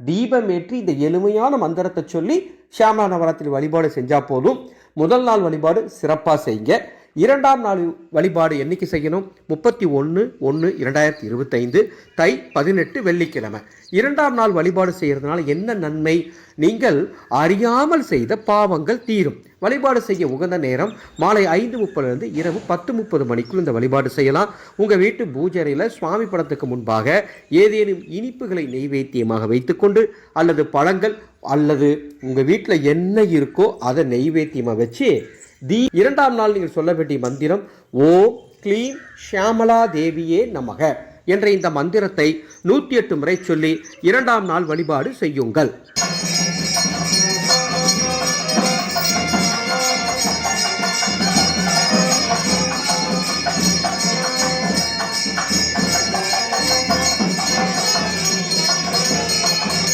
தீபமேற்றி இந்த எளிமையான மந்திரத்தை சொல்லி ஷியாமளா நவராத்திரி வழிபாடு செஞ்சால் போதும். முதல் நாள் வழிபாடு சிறப்பாக செய்யுங்க. இரண்டாம் நாள் வழிபாடு என்னைக்கு செய்யணும்? 31/1/2025 தை 18 வெள்ளிக்கிழமை. இரண்டாம் நாள் வழிபாடு செய்கிறதுனால என்ன நன்மை? நீங்கள் அறியாமல் செய்த பாவங்கள் தீரும். வழிபாடு செய்ய உகந்த நேரம் மாலை 5:30 இரவு 10:30 மணிக்குள் இந்த வழிபாடு செய்யலாம். உங்கள் வீட்டு பூஜையில் சுவாமி படத்துக்கு முன்பாக ஏதேனும் இனிப்புகளை நெய்வேத்தியமாக வைத்துக்கொண்டு அல்லது பழங்கள் அல்லது உங்கள் வீட்டில் என்ன இருக்கோ அதை நெய்வேத்தியமாக வச்சு இரண்டாம் நாள் நீங்கள் சொல்ல வேண்டிய மந்திரம் ஓம் க்ளீம் ஷியாமளா தேவியே நமக என்ற இந்த மந்திரத்தை 108 முறை சொல்லி இரண்டாம் நாள் வழிபாடு செய்யுங்கள்.